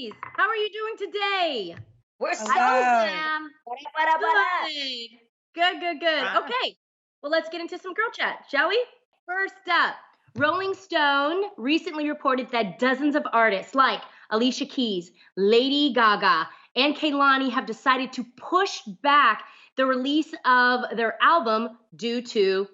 ladies. How are you doing today? We're so Hello. Good. Okay, well, let's get into some girl chat, shall we? First up, Rolling Stone recently reported that dozens of artists like Alicia Keys, Lady Gaga, and Kehlani have decided to push back the release of their album due to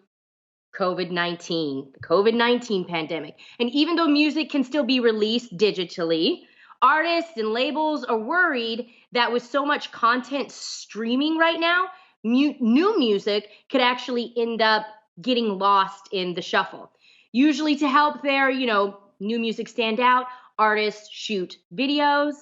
COVID-19, the COVID-19 pandemic. And even though music can still be released digitally, artists and labels are worried that with so much content streaming right now, new music could actually end up getting lost in the shuffle. Usually to help their, new music stand out, artists shoot videos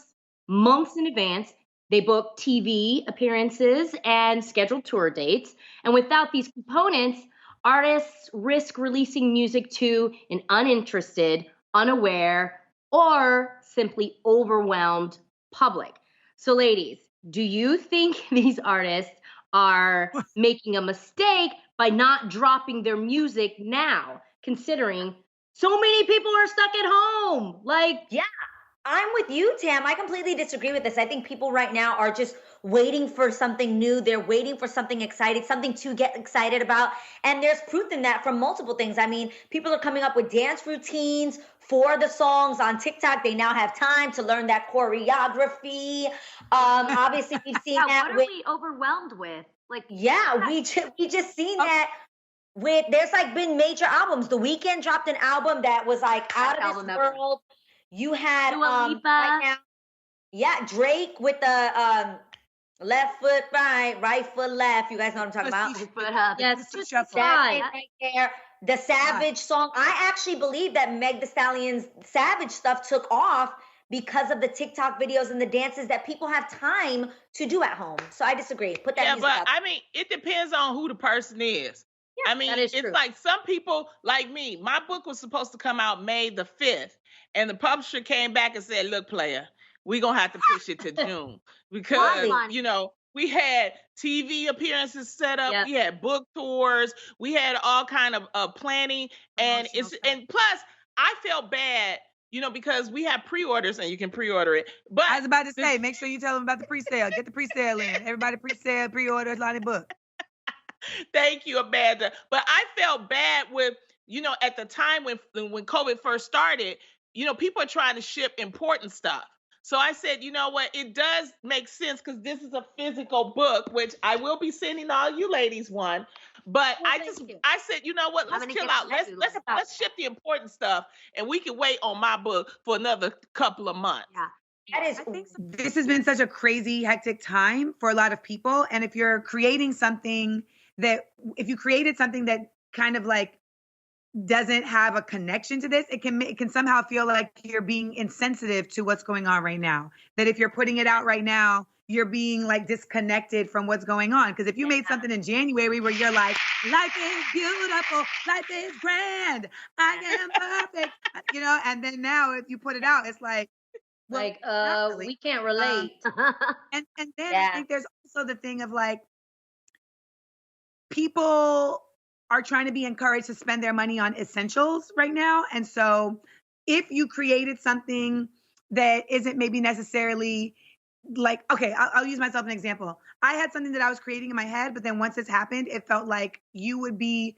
months in advance. They book TV appearances and schedule tour dates. And without these components, artists risk releasing music to an uninterested, unaware, or simply overwhelmed public. So, ladies, do you think these artists are making a mistake by not dropping their music now, considering so many people are stuck at home? Yeah, I'm with you, Tam. I completely disagree with this. I think people right now are just waiting for something new. They're waiting for something exciting, something to get excited about. And there's proof in that from multiple things. I mean, people are coming up with dance routines for the songs on TikTok. They now have time to learn that choreography. Obviously, we've seen that. What are we overwhelmed with? We just seen that. There's been major albums. The Weeknd dropped an album that was out of this world. You had right now, Drake with the left foot right foot left. You guys know what I'm talking about? Foot up. Yes, that right there. The Savage song. I actually believe that Meg Thee Stallion's Savage stuff took off because of the TikTok videos and the dances that people have time to do at home. So I disagree. Put that music out. I mean, it depends on who the person is. Yeah, I mean, it's true. Like some people like me, my book was supposed to come out May the 5th. And the publisher came back and said, look, player, we're going to have to push it to June because, we had TV appearances set up. Yep. We had book tours. We had all kind of planning. And plus I felt bad, because we have pre-orders and you can pre-order it. But I was about to say, make sure you tell them about the pre-sale. Get the pre-sale in. Everybody pre-sale, pre-order, Lonnie book. Thank you, Amanda. But I felt bad with, at the time when COVID first started, people are trying to ship important stuff. So I said, you know what? It does make sense because this is a physical book, which I will be sending all you ladies one. But I said, you know what? Let's chill out. Let's ship the important stuff, and we can wait on my book for another couple of months. Yeah. I think this has been such a crazy, hectic time for a lot of people. And if you created something that kind of doesn't have a connection to this, it can somehow feel like you're being insensitive to what's going on right now. That if you're putting it out right now, you're being disconnected from what's going on. Because if you made something in January where you're like, life is beautiful, life is grand, I am perfect, and then now if you put it out, it's like, well, we can't relate. And then I think there's also the thing of people are trying to be encouraged to spend their money on essentials right now. And so if you created something that isn't maybe necessarily I'll use myself as an example. I had something that I was creating in my head, but then once this happened, it felt like you would be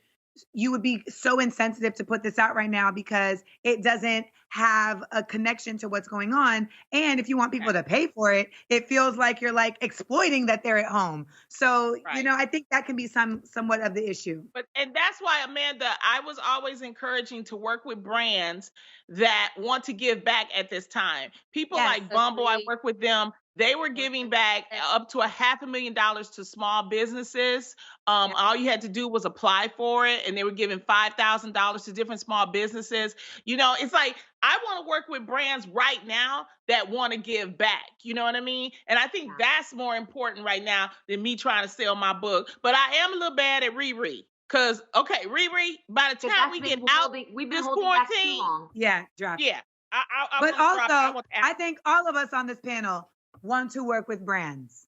so insensitive to put this out right now because it doesn't have a connection to what's going on. And if you want people to pay for it, it feels like you're exploiting that they're at home. So, I think that can be somewhat of the issue. And that's why, Amanda, I was always encouraging to work with brands that want to give back at this time. People like Bumble, I work with them. They were giving back up to $500,000 to small businesses. All you had to do was apply for it, and they were giving $5,000 to different small businesses. It's like I want to work with brands right now that want to give back. You know what I mean? And I think that's more important right now than me trying to sell my book. But I am a little bad at Riri. Because, Riri, by the time we get out we've been this holding quarantine, back too long. Drop. Yeah. I think all of us on this panel want to work with brands.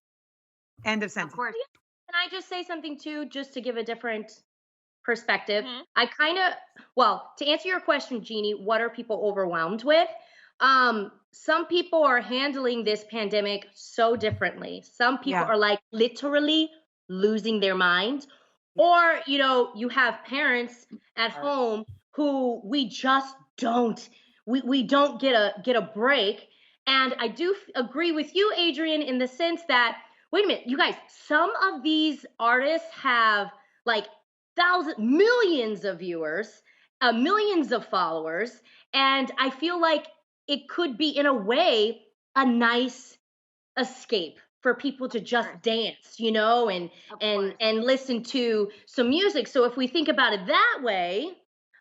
End of sentence. Of course. Can I just say something too, just to give a different perspective? Mm-hmm. To answer your question, Jeannie, what are people overwhelmed with? some people are handling this pandemic so differently. Some people are like literally losing their minds. Or, you have parents at home who we just don't, we don't get a break. And I do agree with you, Adrian, in the sense that, wait a minute, you guys, some of these artists have like millions of viewers, millions of followers. And I feel like it could be, in a way, a nice escape for people to just dance, and listen to some music. So if we think about it that way,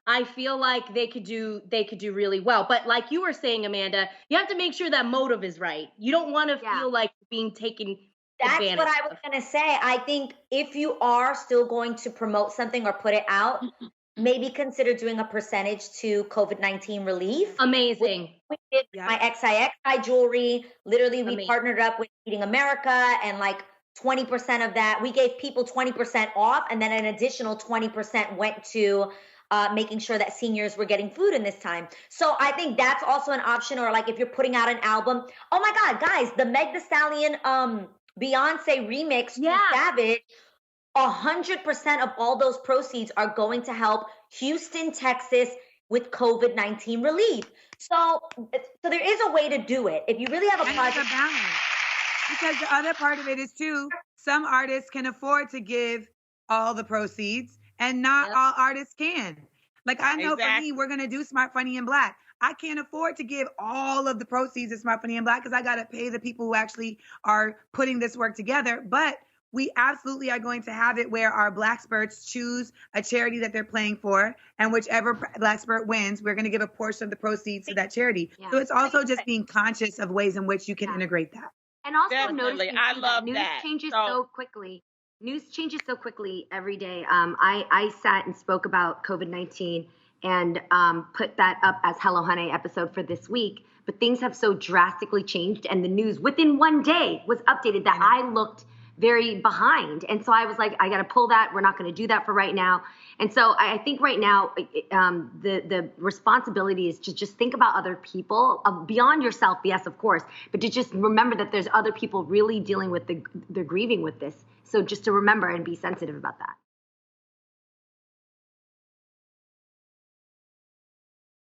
I feel like they could do really well. But like you were saying, Amanda, you have to make sure that motive is right. You don't want to feel like being taken advantage of. That's what I was going to say. I think if you are still going to promote something or put it out, maybe consider doing a percentage to COVID-19 relief. Amazing. We did my XIXI jewelry. Literally, we partnered up with Eating America, and like 20% of that, we gave people 20% off, and then an additional 20% went to making sure that seniors were getting food in this time. So I think that's also an option. Or like if you're putting out an album, oh my God, guys, the Meg Thee Stallion Beyonce remix to Savage, 100% of all those proceeds are going to help Houston, Texas with COVID-19 relief. So there is a way to do it. If you really have a project. It's a balance. Because the other part of it is too, some artists can afford to give all the proceeds and not all artists can. Like I know for me, we're going to do Smart, Funny, and Black. I can't afford to give all of the proceeds of Smart, Funny, and Black because I got to pay the people who actually are putting this work together. But we absolutely are going to have it where our Black Spurts choose a charity that they're playing for, and whichever Black Spurt wins, we're going to give a portion of the proceeds to that charity. So it's also just being conscious of ways in which you can integrate that. And also Definitely. noticing I love news that. changes so quickly. News changes so quickly every day. I sat and spoke about COVID-19 and put that up as Hello Honey episode for this week. But things have so drastically changed, and the news within one day was updated that I looked very behind. And so I was like, I got to pull that. We're not going to do that for right now. And so I think right now, the responsibility is to just think about other people beyond yourself. Yes, of course, but to just remember that there's other people really dealing with they're grieving with this. So just to remember and be sensitive about that.